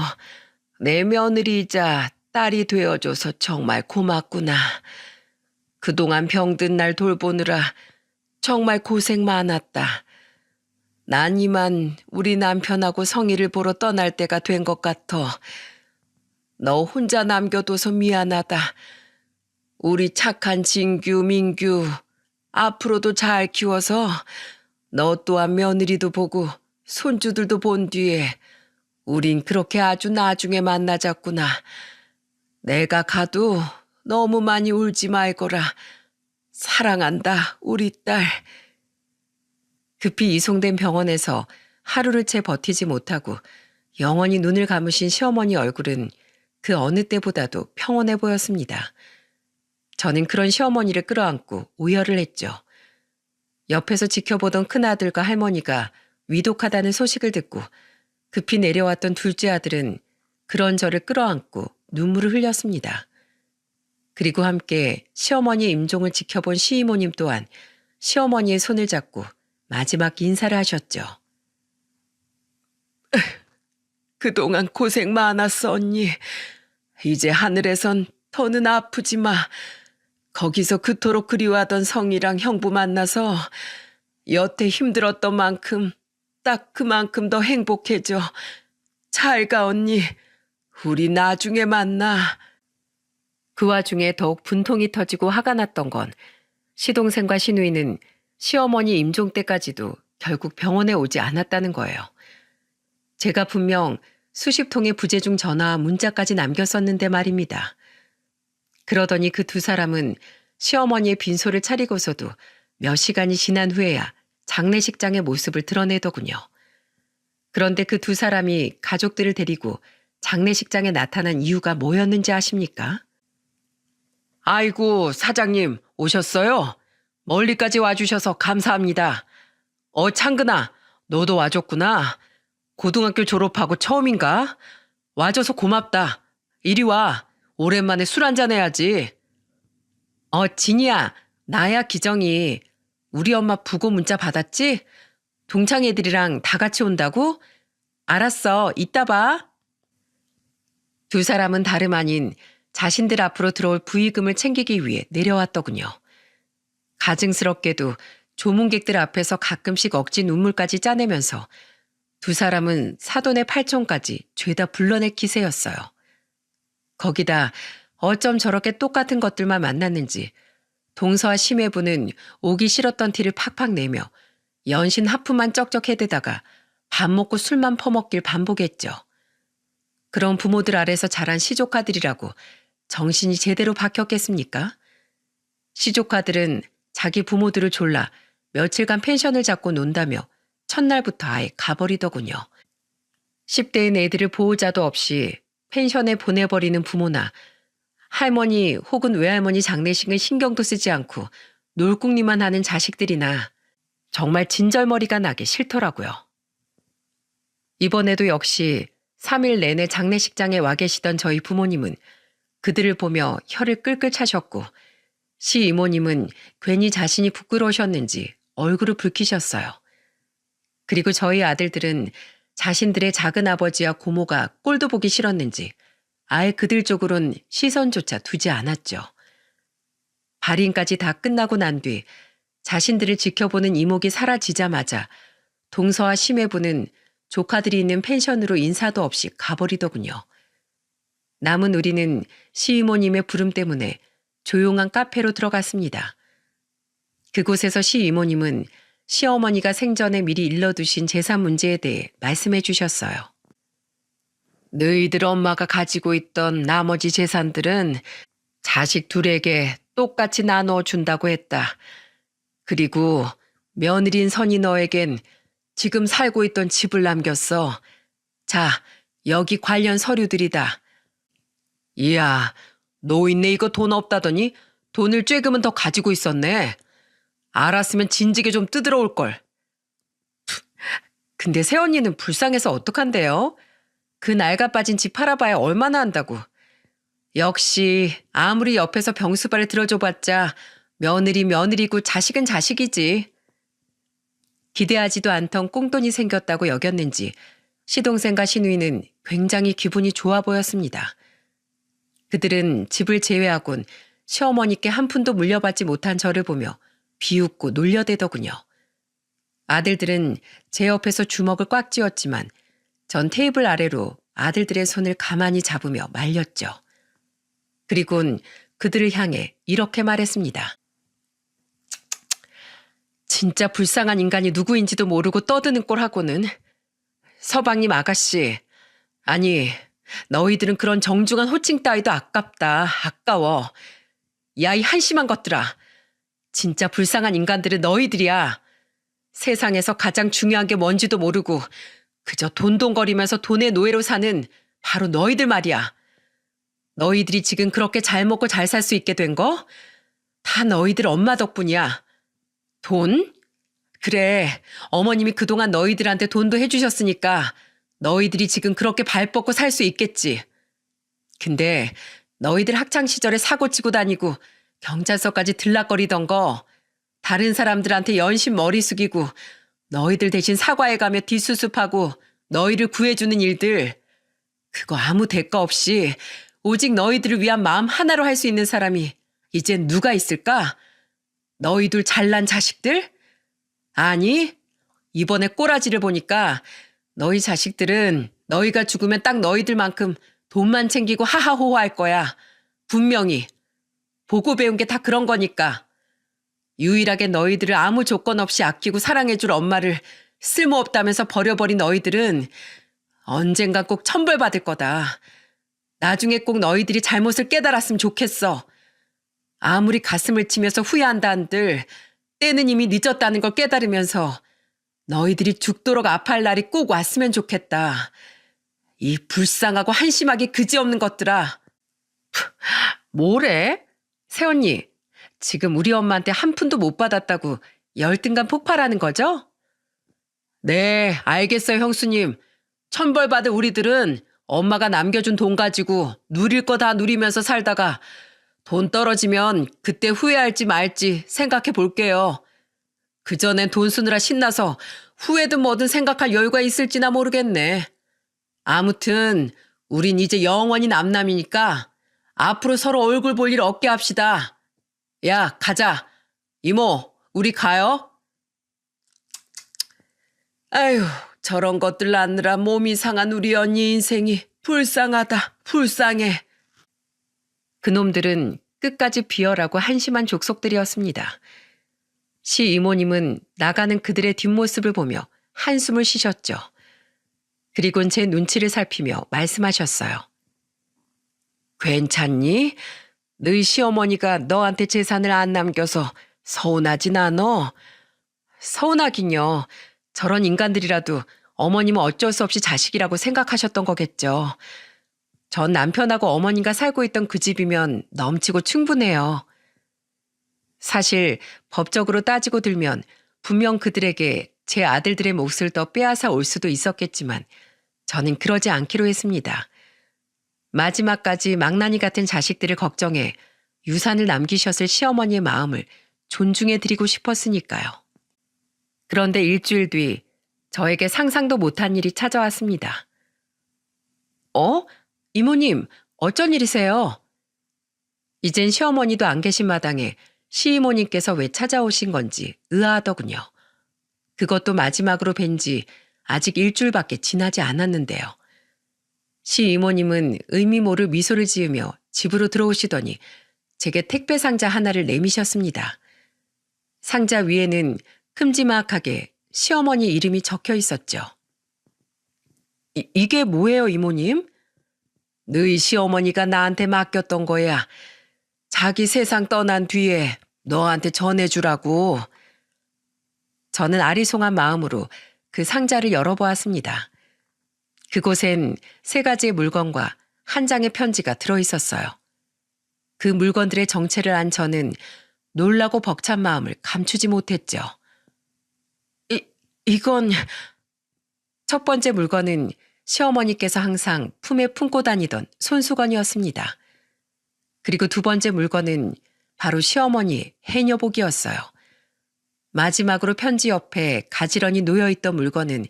내 며느리이자 딸이 되어줘서 정말 고맙구나. 그동안 병든 날 돌보느라 정말 고생 많았다. 난 이만 우리 남편하고 성희를 보러 떠날 때가 된 것 같아. 너 혼자 남겨둬서 미안하다. 우리 착한 진규, 민규 앞으로도 잘 키워서 너 또한 며느리도 보고 손주들도 본 뒤에 우린 그렇게 아주 나중에 만나자꾸나. 내가 가도 너무 많이 울지 말거라. 사랑한다, 우리 딸. 급히 이송된 병원에서 하루를 채 버티지 못하고 영원히 눈을 감으신 시어머니 얼굴은 그 어느 때보다도 평온해 보였습니다. 저는 그런 시어머니를 끌어안고 오열을 했죠. 옆에서 지켜보던 큰아들과 할머니가 위독하다는 소식을 듣고 급히 내려왔던 둘째 아들은 그런 저를 끌어안고 눈물을 흘렸습니다. 그리고 함께 시어머니의 임종을 지켜본 시이모님 또한 시어머니의 손을 잡고 마지막 인사를 하셨죠. 그동안 고생 많았어, 언니. 이제 하늘에선 더는 아프지 마. 거기서 그토록 그리워하던 성이랑 형부 만나서 여태 힘들었던 만큼 딱 그만큼 더 행복해져. 잘 가, 언니. 우리 나중에 만나. 그 와중에 더욱 분통이 터지고 화가 났던 건 시동생과 시누이는 시어머니 임종 때까지도 결국 병원에 오지 않았다는 거예요. 제가 분명 수십 통의 부재중 전화와 문자까지 남겼었는데 말입니다. 그러더니 그 두 사람은 시어머니의 빈소를 차리고서도 몇 시간이 지난 후에야 장례식장의 모습을 드러내더군요. 그런데 그 두 사람이 가족들을 데리고 장례식장에 나타난 이유가 뭐였는지 아십니까? 아이고, 사장님 오셨어요? 멀리까지 와주셔서 감사합니다. 창근아, 너도 와줬구나. 고등학교 졸업하고 처음인가? 와줘서 고맙다. 이리 와. 오랜만에 술 한잔 해야지. 진이야, 나야 기정이. 우리 엄마 부고 문자 받았지? 동창 애들이랑 다 같이 온다고? 알았어, 이따 봐. 두 사람은 다름 아닌 자신들 앞으로 들어올 부의금을 챙기기 위해 내려왔더군요. 가증스럽게도 조문객들 앞에서 가끔씩 억지 눈물까지 짜내면서 두 사람은 사돈의 팔촌까지 죄다 불러낼 기세였어요. 거기다 어쩜 저렇게 똑같은 것들만 만났는지 동서와 심해부는 오기 싫었던 티를 팍팍 내며 연신 하프만 쩍쩍 해대다가 밥 먹고 술만 퍼먹길 반복했죠. 그런 부모들 아래서 자란 시조카들이라고 정신이 제대로 박혔겠습니까? 시조카들은 자기 부모들을 졸라 며칠간 펜션을 잡고 논다며 첫날부터 아예 가버리더군요. 10대인 애들을 보호자도 없이 펜션에 보내버리는 부모나 할머니 혹은 외할머니 장례식은 신경도 쓰지 않고 놀궁리만 하는 자식들이나 정말 진절머리가 나기 싫더라고요. 이번에도 역시 3일 내내 장례식장에 와 계시던 저희 부모님은 그들을 보며 혀를 끌끌 차셨고 시 이모님은 괜히 자신이 부끄러우셨는지 얼굴을 붉히셨어요. 그리고 저희 아들들은 자신들의 작은 아버지와 고모가 꼴도 보기 싫었는지 아예 그들 쪽으론 시선조차 두지 않았죠. 발인까지 다 끝나고 난 뒤 자신들을 지켜보는 이목이 사라지자마자 동서와 심해부는 조카들이 있는 펜션으로 인사도 없이 가버리더군요. 남은 우리는 시이모님의 부름 때문에 조용한 카페로 들어갔습니다. 그곳에서 시 이모님은 시어머니가 생전에 미리 일러두신 재산 문제에 대해 말씀해 주셨어요. 너희들 엄마가 가지고 있던 나머지 재산들은 자식 둘에게 똑같이 나눠 준다고 했다. 그리고 며느린 선이 너에겐 지금 살고 있던 집을 남겼어. 자, 여기 관련 서류들이다. 이야, 노인네 이거 돈 없다더니 돈을 쬐금은 더 가지고 있었네. 알았으면 진지게 좀 뜯으러 올걸. 근데 새언니는 불쌍해서 어떡한데요? 그 낡아 빠진 집 팔아봐야 얼마나 한다고. 역시 아무리 옆에서 병수발을 들어줘봤자 며느리 며느리고 자식은 자식이지. 기대하지도 않던 꽁돈이 생겼다고 여겼는지 시동생과 시누이는 굉장히 기분이 좋아 보였습니다. 그들은 집을 제외하곤 시어머니께 한 푼도 물려받지 못한 저를 보며 비웃고 놀려대더군요. 아들들은 제 옆에서 주먹을 꽉 쥐었지만 전 테이블 아래로 아들들의 손을 가만히 잡으며 말렸죠. 그리곤 그들을 향해 이렇게 말했습니다. 진짜 불쌍한 인간이 누구인지도 모르고 떠드는 꼴하고는. 서방님 아가씨, 아니 너희들은 그런 정중한 호칭 따위도 아깝다. 아까워. 야, 이 한심한 것들아. 진짜 불쌍한 인간들은 너희들이야. 세상에서 가장 중요한 게 뭔지도 모르고 그저 돈돈거리면서 돈의 노예로 사는 바로 너희들 말이야. 너희들이 지금 그렇게 잘 먹고 잘 살 수 있게 된 거? 다 너희들 엄마 덕분이야. 돈? 그래, 어머님이 그동안 너희들한테 돈도 해주셨으니까 너희들이 지금 그렇게 발 뻗고 살 수 있겠지. 근데 너희들 학창시절에 사고치고 다니고 경찰서까지 들락거리던 거 다른 사람들한테 연신 머리 숙이고 너희들 대신 사과해 가며 뒷수습하고 너희를 구해주는 일들, 그거 아무 대가 없이 오직 너희들을 위한 마음 하나로 할 수 있는 사람이 이젠 누가 있을까? 너희 둘 잘난 자식들? 아니, 이번에 꼬라지를 보니까 너희 자식들은 너희가 죽으면 딱 너희들만큼 돈만 챙기고 하하호호 할 거야. 분명히. 보고 배운 게 다 그런 거니까. 유일하게 너희들을 아무 조건 없이 아끼고 사랑해줄 엄마를 쓸모없다면서 버려버린 너희들은 언젠가 꼭 천벌받을 거다. 나중에 꼭 너희들이 잘못을 깨달았으면 좋겠어. 아무리 가슴을 치면서 후회한다 한들 때는 이미 늦었다는 걸 깨달으면서 너희들이 죽도록 아파할 날이 꼭 왔으면 좋겠다. 이 불쌍하고 한심하기 그지없는 것들아. 뭐래? 새언니, 지금 우리 엄마한테 한 푼도 못 받았다고 열등감 폭발하는 거죠? 네, 알겠어요, 형수님. 천벌받을 우리들은 엄마가 남겨준 돈 가지고 누릴 거 다 누리면서 살다가 돈 떨어지면 그때 후회할지 말지 생각해 볼게요. 그전엔 돈 쓰느라 신나서 후회든 뭐든 생각할 여유가 있을지나 모르겠네. 아무튼 우린 이제 영원히 남남이니까 앞으로 서로 얼굴 볼 일 없게 합시다. 야, 가자. 이모, 우리 가요? 아휴, 저런 것들 낳느라 몸이 상한 우리 언니 인생이 불쌍하다, 불쌍해. 그놈들은 끝까지 비열하고 한심한 족속들이었습니다. 시 이모님은 나가는 그들의 뒷모습을 보며 한숨을 쉬셨죠. 그리곤 제 눈치를 살피며 말씀하셨어요. 괜찮니? 너희 시어머니가 너한테 재산을 안 남겨서 서운하진 않어? 서운하긴요. 저런 인간들이라도 어머님은 어쩔 수 없이 자식이라고 생각하셨던 거겠죠. 전 남편하고 어머님과 살고 있던 그 집이면 넘치고 충분해요. 사실 법적으로 따지고 들면 분명 그들에게 제 아들들의 몫을 더 빼앗아 올 수도 있었겠지만 저는 그러지 않기로 했습니다. 마지막까지 망나니 같은 자식들을 걱정해 유산을 남기셨을 시어머니의 마음을 존중해 드리고 싶었으니까요. 그런데 일주일 뒤 저에게 상상도 못한 일이 찾아왔습니다. 이모님, 어쩐 일이세요? 이젠 시어머니도 안 계신 마당에 시이모님께서 왜 찾아오신 건지 의아하더군요. 그것도 마지막으로 뵌 지 아직 일주일밖에 지나지 않았는데요. 시이모님은 의미 모를 미소를 지으며 집으로 들어오시더니 제게 택배 상자 하나를 내미셨습니다. 상자 위에는 큼지막하게 시어머니 이름이 적혀 있었죠. 이게 뭐예요, 이모님? 너희 시어머니가 나한테 맡겼던 거야. 자기 세상 떠난 뒤에 너한테 전해주라고. 저는 아리송한 마음으로 그 상자를 열어보았습니다. 그곳엔 3가지의 물건과 한 장의 편지가 들어있었어요. 그 물건들의 정체를 안 저는 놀라고 벅찬 마음을 감추지 못했죠. 이건... 첫 번째 물건은 시어머니께서 항상 품에 품고 다니던 손수건이었습니다. 그리고 2번째 물건은 바로 시어머니의 해녀복이었어요. 마지막으로 편지 옆에 가지런히 놓여있던 물건은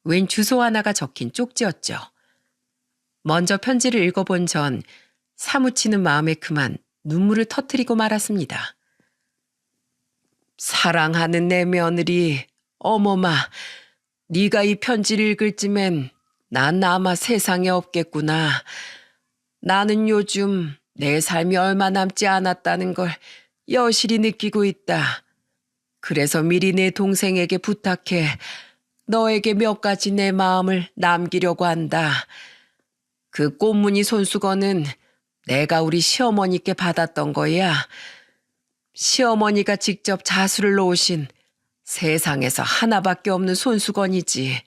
웬 주소 하나가 적힌 쪽지였죠. 먼저 편지를 읽어본 전 사무치는 마음에 그만 눈물을 터뜨리고 말았습니다. 사랑하는 내 며느리, 어머마, 네가 이 편지를 읽을 쯤엔 난 아마 세상에 없겠구나. 나는 요즘 내 삶이 얼마 남지 않았다는 걸 여실히 느끼고 있다. 그래서 미리 내 동생에게 부탁해 너에게 몇 가지 내 마음을 남기려고 한다. 그 꽃무늬 손수건은 내가 우리 시어머니께 받았던 거야. 시어머니가 직접 자수를 놓으신 세상에서 하나밖에 없는 손수건이지.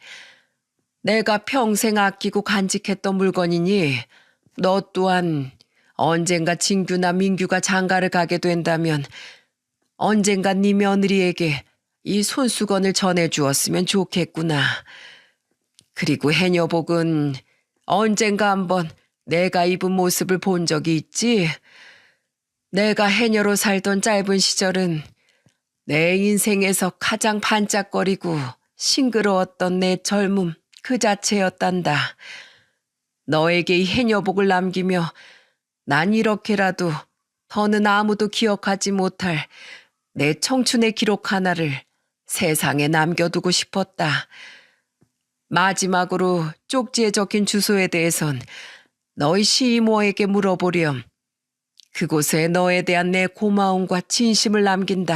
내가 평생 아끼고 간직했던 물건이니 너 또한 언젠가 진규나 민규가 장가를 가게 된다면 언젠가 네 며느리에게 이 손수건을 전해주었으면 좋겠구나. 그리고 해녀복은 언젠가 한번 내가 입은 모습을 본 적이 있지. 내가 해녀로 살던 짧은 시절은 내 인생에서 가장 반짝거리고 싱그러웠던 내 젊음 그 자체였단다. 너에게 이 해녀복을 남기며 난 이렇게라도 더는 아무도 기억하지 못할 내 청춘의 기록 하나를 세상에 남겨두고 싶었다. 마지막으로 쪽지에 적힌 주소에 대해선 너희 시이모에게 물어보렴. 그곳에 너에 대한 내 고마움과 진심을 남긴다.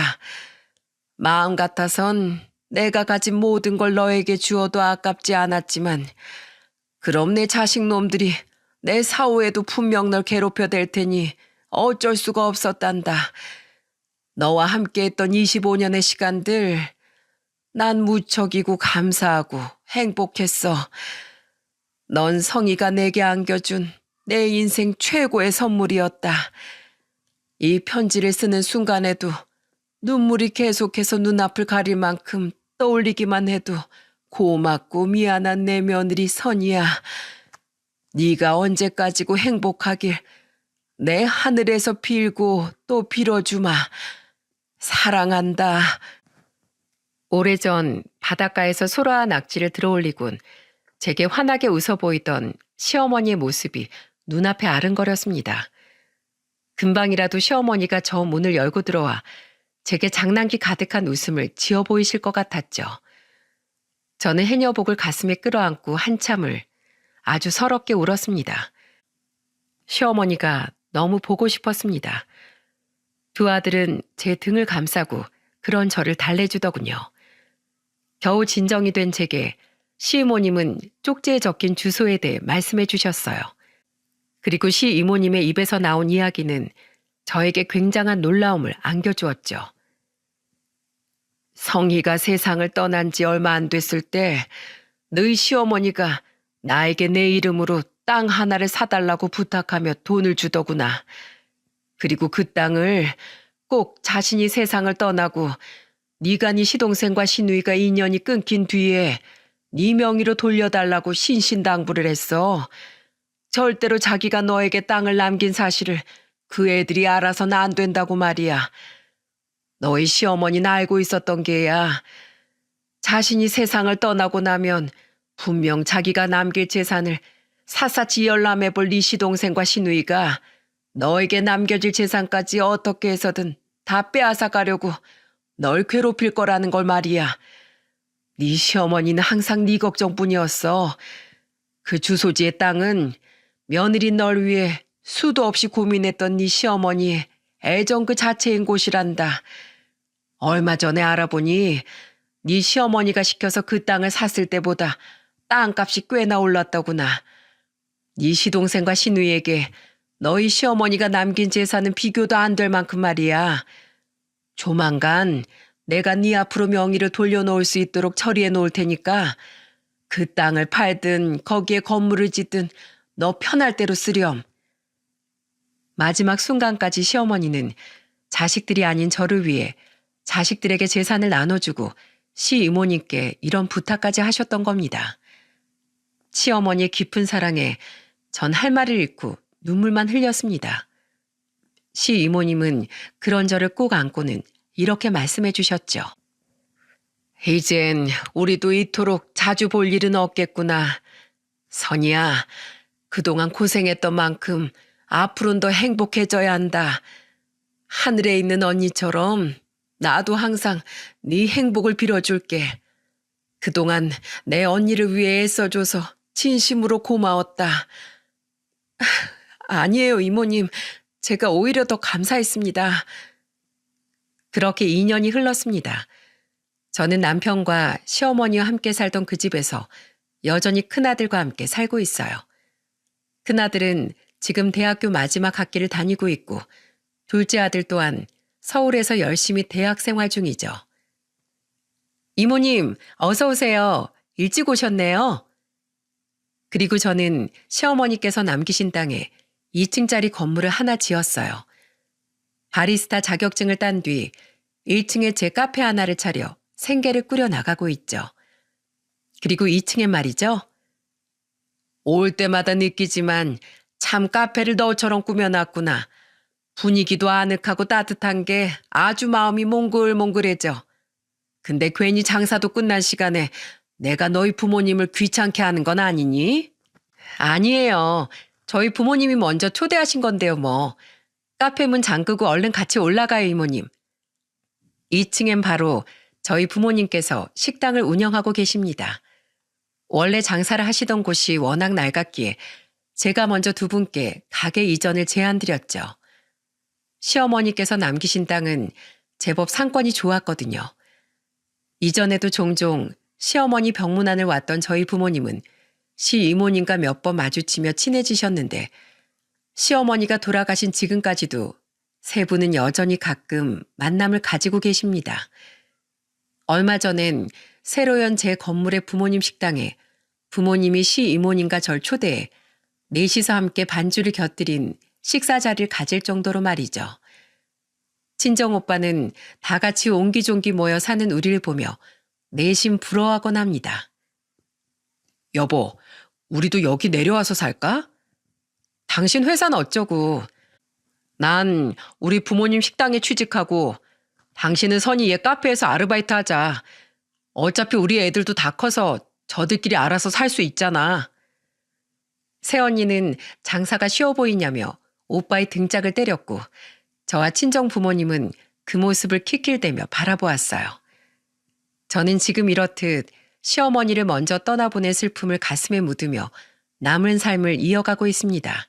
마음 같아선 내가 가진 모든 걸 너에게 주어도 아깝지 않았지만 그럼 내 자식놈들이 내 사후에도 분명 널 괴롭혀 댈 테니 어쩔 수가 없었단다. 너와 함께했던 25년의 시간들 난 무척이고 감사하고 행복했어. 넌 성희가 내게 안겨준 내 인생 최고의 선물이었다. 이 편지를 쓰는 순간에도 눈물이 계속해서 눈앞을 가릴 만큼 떠올리기만 해도 고맙고 미안한 내 며느리 선이야. 네가 언제까지고 행복하길 내 하늘에서 빌고 또 빌어주마. 사랑한다. 오래전 바닷가에서 소라와 낙지를 들어올리곤 제게 환하게 웃어 보이던 시어머니의 모습이 눈앞에 아른거렸습니다. 금방이라도 시어머니가 저 문을 열고 들어와 제게 장난기 가득한 웃음을 지어 보이실 것 같았죠. 저는 해녀복을 가슴에 끌어안고 한참을 아주 서럽게 울었습니다. 시어머니가 너무 보고 싶었습니다. 2 아들은 제 등을 감싸고 그런 저를 달래주더군요. 겨우 진정이 된 제게 시이모님은 쪽지에 적힌 주소에 대해 말씀해 주셨어요. 그리고 시이모님의 입에서 나온 이야기는 저에게 굉장한 놀라움을 안겨주었죠. 성희가 세상을 떠난 지 얼마 안 됐을 때 너희 시어머니가 나에게 내 이름으로 땅 하나를 사달라고 부탁하며 돈을 주더구나. 그리고 그 땅을 꼭 자신이 세상을 떠나고 네가 네 시동생과 시누이가 인연이 끊긴 뒤에 네 명의로 돌려달라고 신신당부를 했어. 절대로 자기가 너에게 땅을 남긴 사실을 그 애들이 알아서는 안 된다고 말이야. 너희 시어머니는 알고 있었던 게야. 자신이 세상을 떠나고 나면 분명 자기가 남길 재산을 샅샅이 열람해볼 네 시동생과 시누이가 너에게 남겨질 재산까지 어떻게 해서든 다 빼앗아 가려고 널 괴롭힐 거라는 걸 말이야. 네 시어머니는 항상 네 걱정뿐이었어. 그 주소지의 땅은 며느리 널 위해 수도 없이 고민했던 네 시어머니의 애정 그 자체인 곳이란다. 얼마 전에 알아보니 네 시어머니가 시켜서 그 땅을 샀을 때보다 땅값이 꽤나 올랐더구나. 네 시동생과 시누이에게 너희 시어머니가 남긴 재산은 비교도 안 될 만큼 말이야. 조만간 내가 네 앞으로 명의를 돌려놓을 수 있도록 처리해 놓을 테니까 그 땅을 팔든 거기에 건물을 짓든 너 편할 대로 쓰렴. 마지막 순간까지 시어머니는 자식들이 아닌 저를 위해 자식들에게 재산을 나눠주고 시이모님께 이런 부탁까지 하셨던 겁니다. 시어머니의 깊은 사랑에 전 할 말을 잃고 눈물만 흘렸습니다. 시이모님은 그런 저를 꼭 안고는 이렇게 말씀해 주셨죠. 이젠 우리도 이토록 자주 볼 일은 없겠구나. 선이야, 그동안 고생했던 만큼 앞으로는 더 행복해져야 한다. 하늘에 있는 언니처럼 나도 항상 네 행복을 빌어줄게. 그동안 내 언니를 위해 애써줘서 진심으로 고마웠다. 아니에요, 이모님. 제가 오히려 더 감사했습니다. 그렇게 2년이 흘렀습니다. 저는 남편과 시어머니와 함께 살던 그 집에서 여전히 큰아들과 함께 살고 있어요. 큰아들은 지금 대학교 마지막 학기를 다니고 있고 둘째 아들 또한 서울에서 열심히 대학 생활 중이죠. 이모님, 어서 오세요. 일찍 오셨네요. 그리고 저는 시어머니께서 남기신 땅에 2층짜리 건물을 하나 지었어요. 바리스타 자격증을 딴 뒤 1층에 제 카페 하나를 차려 생계를 꾸려 나가고 있죠. 그리고 2층엔 말이죠. 올 때마다 느끼지만 참 카페를 너처럼 꾸며놨구나. 분위기도 아늑하고 따뜻한 게 아주 마음이 몽글몽글해져. 근데 괜히 장사도 끝난 시간에 내가 너희 부모님을 귀찮게 하는 건 아니니? 아니에요. 저희 부모님이 먼저 초대하신 건데요, 뭐. 카페 문 잠그고 얼른 같이 올라가요, 이모님. 2층엔 바로 저희 부모님께서 식당을 운영하고 계십니다. 원래 장사를 하시던 곳이 워낙 낡았기에 제가 먼저 두 분께 가게 이전을 제안드렸죠. 시어머니께서 남기신 땅은 제법 상권이 좋았거든요. 이전에도 종종 시어머니 병문안을 왔던 저희 부모님은 시이모님과 몇 번 마주치며 친해지셨는데 시어머니가 돌아가신 지금까지도 세 분은 여전히 가끔 만남을 가지고 계십니다. 얼마 전엔 새로 연 제 건물의 부모님 식당에 부모님이 시이모님과 절 초대해 넷이서 함께 반주를 곁들인 식사 자리를 가질 정도로 말이죠. 친정오빠는 다 같이 옹기종기 모여 사는 우리를 보며 내심 부러워하곤 합니다. 여보, 우리도 여기 내려와서 살까? 당신 회사는 어쩌고. 난 우리 부모님 식당에 취직하고 당신은 선이 얘 카페에서 아르바이트 하자. 어차피 우리 애들도 다 커서 저들끼리 알아서 살 수 있잖아. 새언니는 장사가 쉬워 보이냐며 오빠의 등짝을 때렸고 저와 친정 부모님은 그 모습을 킥킬대며 바라보았어요. 저는 지금 이렇듯 시어머니를 먼저 떠나보낸 슬픔을 가슴에 묻으며 남은 삶을 이어가고 있습니다.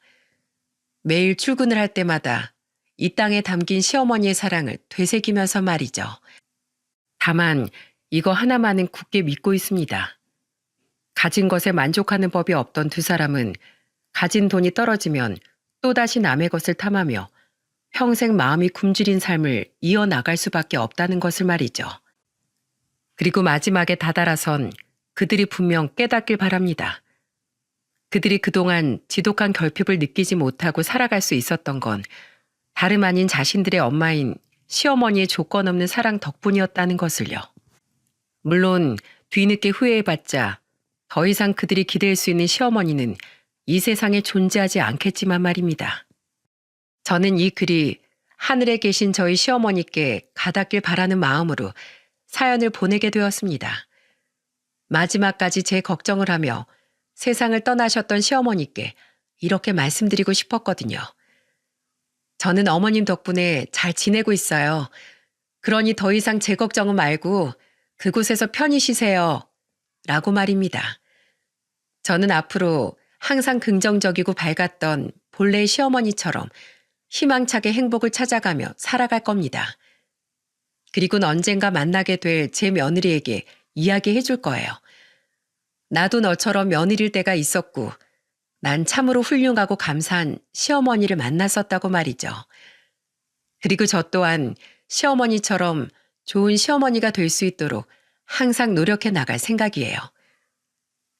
매일 출근을 할 때마다 이 땅에 담긴 시어머니의 사랑을 되새기면서 말이죠. 다만 이거 하나만은 굳게 믿고 있습니다. 가진 것에 만족하는 법이 없던 두 사람은 가진 돈이 떨어지면 또다시 남의 것을 탐하며 평생 마음이 굶주린 삶을 이어나갈 수밖에 없다는 것을 말이죠. 그리고 마지막에 다다라선 그들이 분명 깨닫길 바랍니다. 그들이 그동안 지독한 결핍을 느끼지 못하고 살아갈 수 있었던 건 다름 아닌 자신들의 엄마인 시어머니의 조건 없는 사랑 덕분이었다는 것을요. 물론 뒤늦게 후회해봤자 더 이상 그들이 기댈 수 있는 시어머니는 이 세상에 존재하지 않겠지만 말입니다. 저는 이 글이 하늘에 계신 저희 시어머니께 가닿길 바라는 마음으로 사연을 보내게 되었습니다. 마지막까지 제 걱정을 하며 세상을 떠나셨던 시어머니께 이렇게 말씀드리고 싶었거든요. 저는 어머님 덕분에 잘 지내고 있어요. 그러니 더 이상 제 걱정은 말고 그곳에서 편히 쉬세요. 라고 말입니다. 저는 앞으로 항상 긍정적이고 밝았던 본래의 시어머니처럼 희망차게 행복을 찾아가며 살아갈 겁니다. 그리고는 언젠가 만나게 될 제 며느리에게 이야기해 줄 거예요. 나도 너처럼 며느리일 때가 있었고 난 참으로 훌륭하고 감사한 시어머니를 만났었다고 말이죠. 그리고 저 또한 시어머니처럼 좋은 시어머니가 될 수 있도록 항상 노력해 나갈 생각이에요.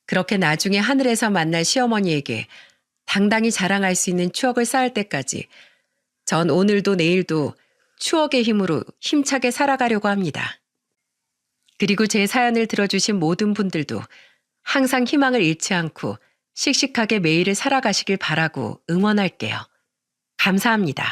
그렇게 나중에 하늘에서 만날 시어머니에게 당당히 자랑할 수 있는 추억을 쌓을 때까지 전 오늘도 내일도 추억의 힘으로 힘차게 살아가려고 합니다. 그리고 제 사연을 들어주신 모든 분들도 항상 희망을 잃지 않고 씩씩하게 매일을 살아가시길 바라고 응원할게요. 감사합니다.